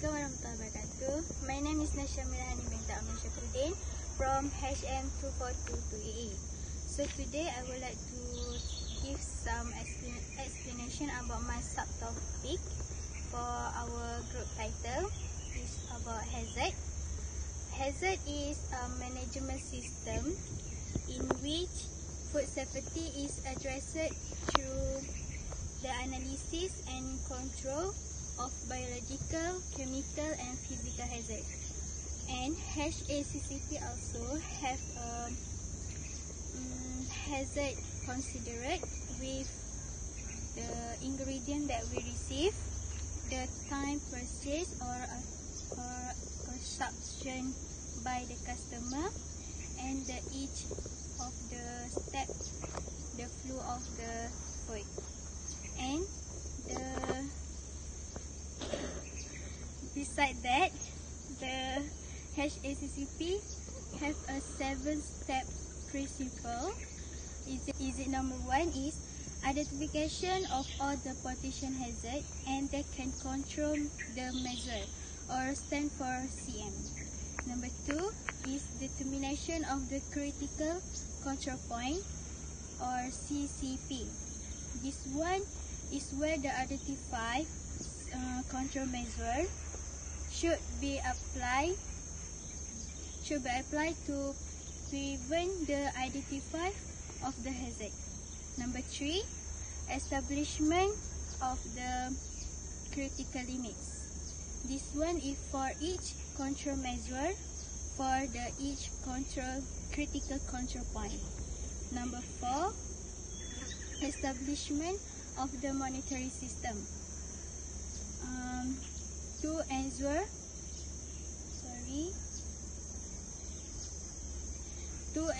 Assalamualaikum warahmatullahi wabarakatuh. My name is SYAMIRA binti AMIR SHAFFUDDIN from HM 24228. So today I would like to give some explanation about my subtopic for our group title. Is about Haccp. Haccp is a management system in which food safety is addressed through the analysis and control of biological, chemical and physical hazards. And HACCP also have a hazard considered with the ingredient that we receive, the time purchase or consumption by the customer, and the each of the step, the flow of the food. And beside that, the HACCP have a 7-step principle. Number 1 is identification of all the potential hazard and they can control the measure or stand for CM. Number 2 is determination of the critical control point or CCP. This one is where the identified control measure should be applied to prevent the identify of the hazard. Number 3, establishment of the critical limits. This one is for each control measure for the each critical control point. Number 4, establishment of the monitoring system to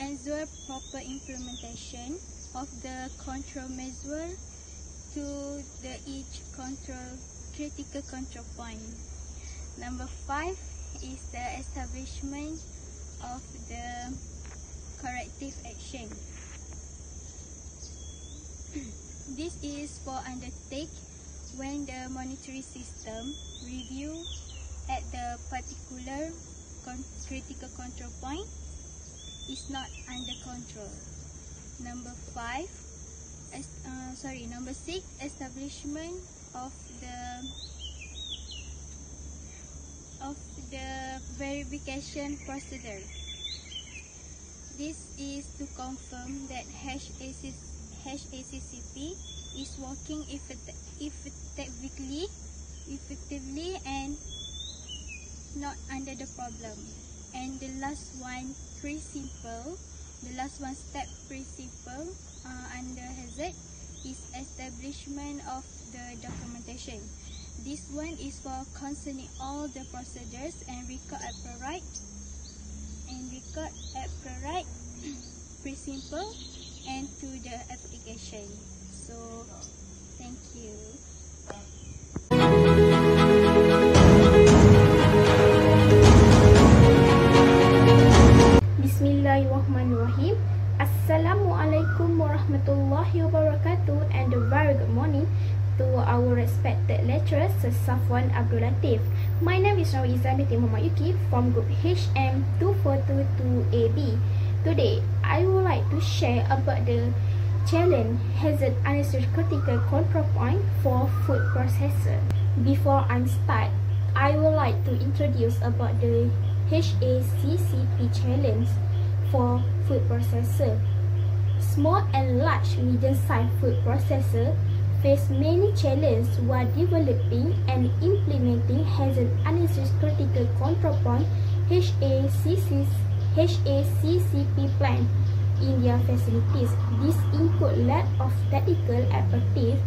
ensure proper implementation of the control measure to the each critical control point. Number 5 is the establishment of the corrective action. This is for undertake when the monitoring system review at the particular critical control point is not under control. Number 6, establishment of the verification procedure. This is to confirm that HACCP is working effectively and not under the problem. And the last one step principle under Haccp is establishment of the documentation. This one is for concerning all the procedures and record appropriate principle and to the application. So thank you. Bismillahirrahmanirrahim. Assalamualaikum warahmatullahi wabarakatuh, and a very good morning to our respected lecturers, Safuan, Abdul, Latip. My name is YUKI from group HM 24228AB. Today, I would like to share about the challenge hazard analysis critical control point for food processor. Before I start, I would like to introduce about the HACCP challenge for food processor. Small and large medium-sized food processor face many challenges while developing and implementing hazard analysis critical control point HACCP plan in their facilities. This include lack of technical expertise,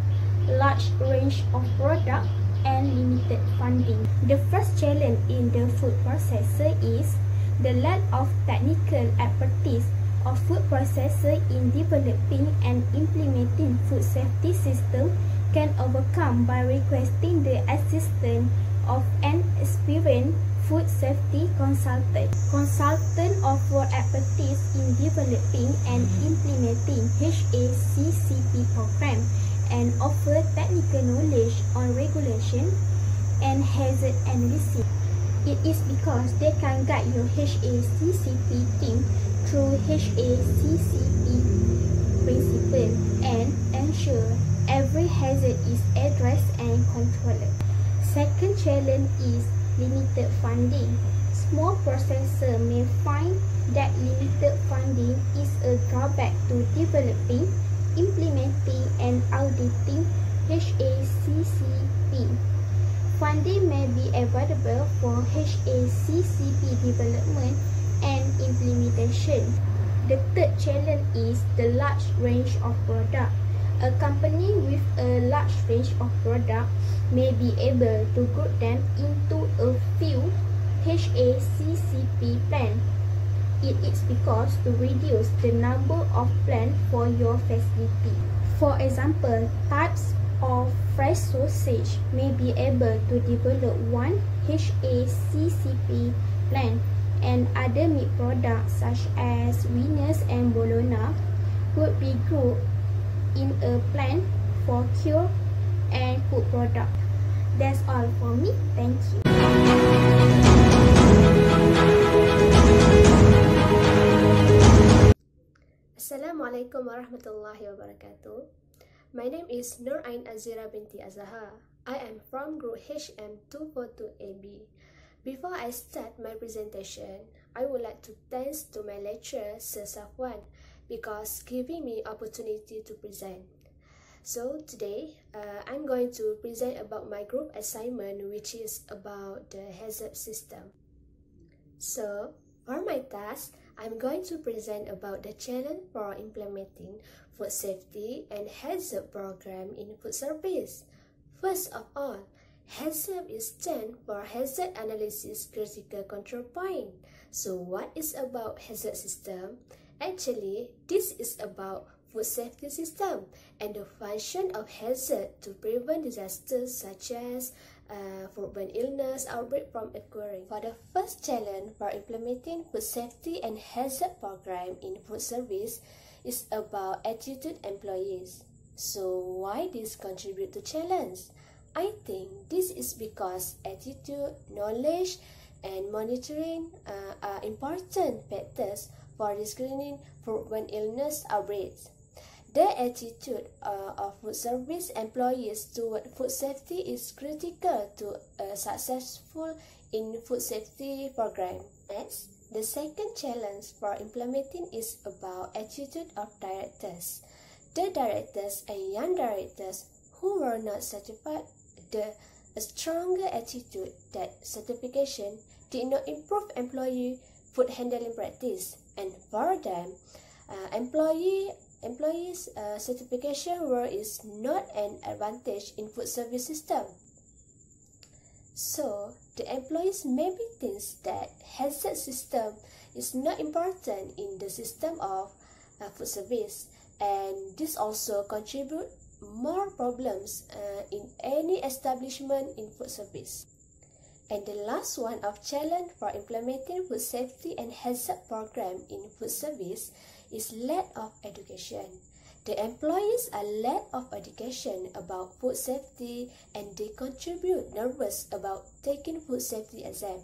large range of product, and limited funding. The first challenge in the food processor is the lack of technical expertise of food processor in developing and implementing food safety system can overcome by requesting the assistance of an experienced food safety consultant. Consultant offer expertise in developing and implementing HACCP program and offer technical knowledge on regulation and hazard analysis. It is because they can guide your HACCP team through HACCP principle and ensure every hazard is addressed and controlled. Second challenge is limited funding. Small processor may find that limited funding is a drawback to developing, implementing, and auditing HACCP. Funding may be available for HACCP development and implementation. The third challenge is the large range of products. A company with a large range of products may be able to group them into a few HACCP plans. It is because to reduce the number of plans for your facility. For example, types of fresh sausage may be able to develop one HACCP plan, and other meat products such as wieners and bologna could be grouped in a plan for cured and cooked product. That's all for me. Thank you. Assalamualaikum warahmatullahi wabarakatuh. My name is Nur Ain Azira binti AZAHAR. I am from Group HM242AB. Before I start my presentation, I would like to thank to my lecturer, Sir Safuan, because giving me opportunity to present. So today, I'm going to present about my group assignment, which is about the Haccp system. So for my task, I'm going to present about the challenge for implementing food safety and Haccp program in food service. First of all, Haccp is stand for Hazard Analysis Critical Control Point. So what is about Haccp system? Actually, this is about food safety system and the function of hazard to prevent disasters such as foodborne illness outbreak from occurring. For the first challenge for implementing food safety and hazard program in food service is about attitude employees. So why this contribute to challenge? I think this is because attitude, knowledge, and monitoring are important factors for screening foodborne illness outbreaks. The attitude of food service employees toward food safety is critical to a successful in food safety program. Next, the second challenge for implementing is about attitude of directors. The directors and young directors who were not certified a stronger attitude that certification did not improve employee food handling practice, and for them, employees certification work is not an advantage in food service system. So the employees maybe thinks that hazard system is not important in the system of food service, and this also contribute more problems in any establishment in food service. And the last one of challenge for implementing food safety and hazard program in food service is lack of education. The employees are lack of education about food safety and they contribute nervous about taking food safety exam.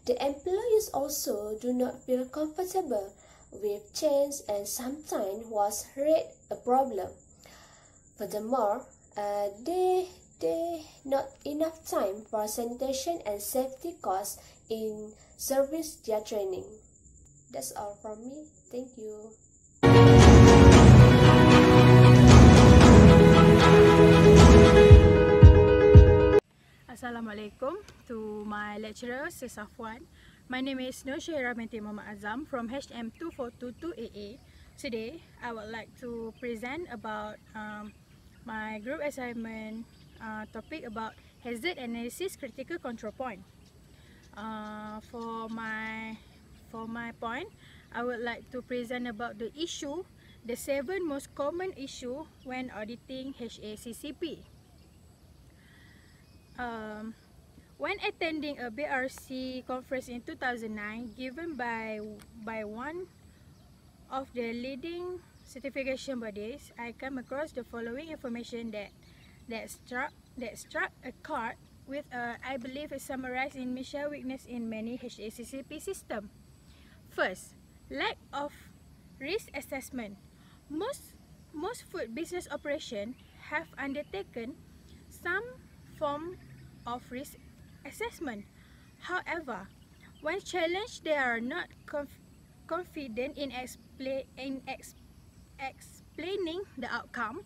The employees also do not feel comfortable with change and sometimes was rate a problem. Furthermore, they not enough time for sanitation and safety course in service their training. That's all from me. Thank you. Assalamualaikum to my lecturer, Sir Safuan. My name is SHAHIRAH binti Muhammad Azam from HM2422AA. Today, I would like to present about my group assignment topic about hazard analysis critical control point. For my point, I would like to present about the issue, the 7 most common issue when auditing HACCP. When attending a BRC conference in 2009 given by one of the leading certification bodies, I came across the following information that struck a chord I believe is summarized in Michelle weakness in many Haccp system. First, lack of risk assessment. Most food business operations have undertaken some form of risk assessment. However, when challenged, they are not confident in explaining the outcome.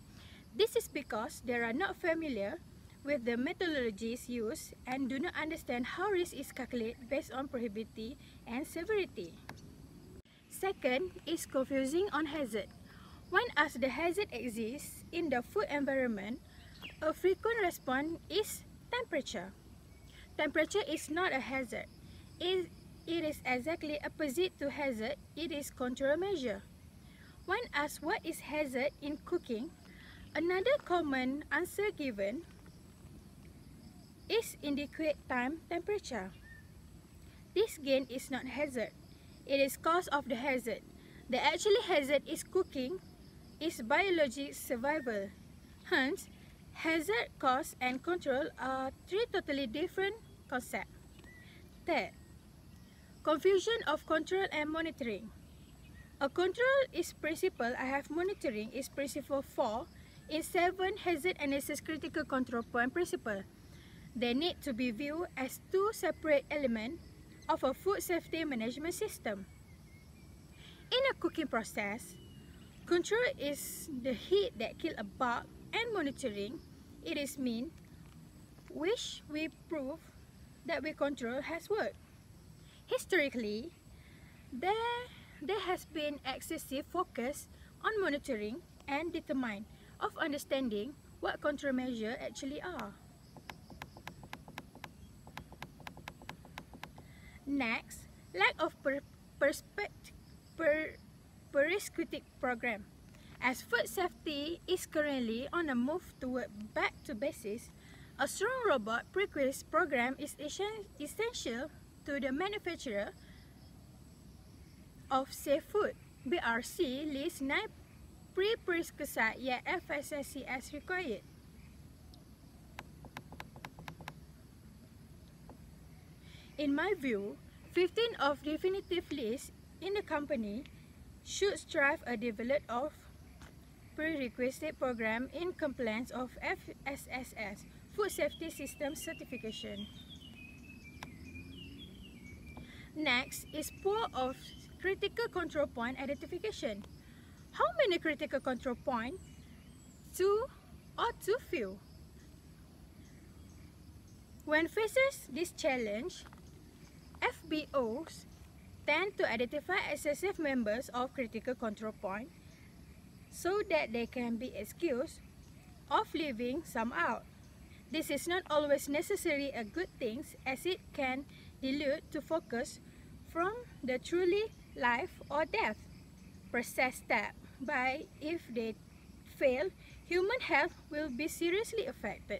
This is because they are not familiar with the methodologies used and do not understand how risk is calculated based on probability and severity. Second is confusing on hazard. When asked the hazard exists in the food environment, a frequent response is temperature. Temperature is not a hazard. It is exactly opposite to hazard. It is control measure. When asked what is hazard in cooking, another common answer given is indicate time temperature. This gain is not hazard. It is cause of the hazard. The actual hazard is cooking, is biological survival. Hence, hazard, cause and control are three totally different concepts. Third, confusion of control and monitoring. A control is principle I have monitoring is principle 4 in 7 hazard analysis critical control point principle. They need to be viewed as two separate elements of a food safety management system. In a cooking process, control is the heat that kills a bug and monitoring, it is mean which we prove that we control has worked. Historically, there has been excessive focus on monitoring and determine of understanding what control measures actually are. Next, lack of prescriptive program. As food safety is currently on a move toward back to basics, a strong robot prerequisite program is essential to the manufacturer of safe food. BRC lists 9 prerequisites yet FSSC as required. In my view, 15 of definitive lists in the company should strive a development of prerequisite program in compliance of FSSS, Food Safety System Certification. Next is poor of critical control point identification. How many critical control points? 2 or too few? When faces this challenge, FBOs tend to identify excessive members of critical control point so that they can be excused of leaving some out. This is not always necessarily a good thing, as it can dilute to focus from the truly life or death process step. By if they fail, human health will be seriously affected.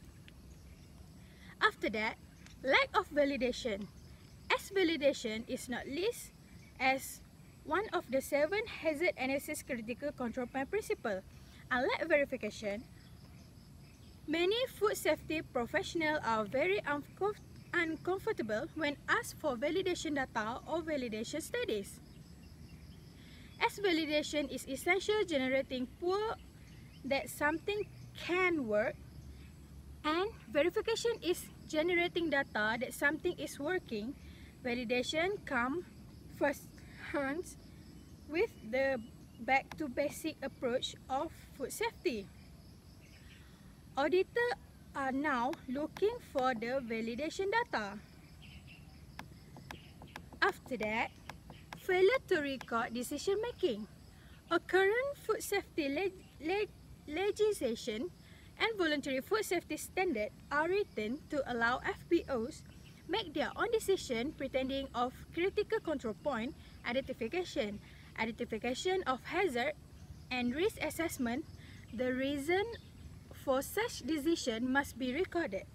After that, lack of validation. As validation is not listed as one of the 7 hazard analysis critical control point principles. Unlike verification, many food safety professionals are very uncomfortable when asked for validation data or validation studies. As validation is essential generating proof that something can work, and verification is generating data that something is working, validation comes first hands with the back to basic approach of food safety. Auditors are now looking for the validation data. After that, failure to record decision making. A current food safety legislation and voluntary food safety standards are written to allow FBOs make their own decision pretending of critical control point identification, identification of hazard and risk assessment. The reason for such decision must be recorded.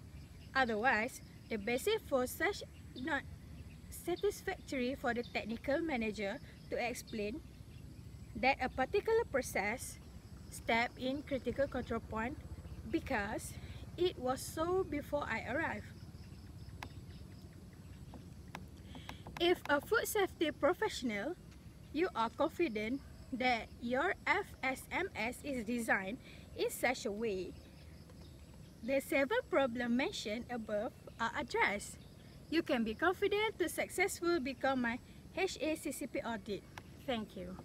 Otherwise, the basis for such not satisfactory for the technical manager to explain that a particular process step in critical control point because it was so before I arrived. If a food safety professional, you are confident that your FSMS is designed in such a way. The 7 problems mentioned above are addressed. You can be confident to successfully become my HACCP audit. Thank you.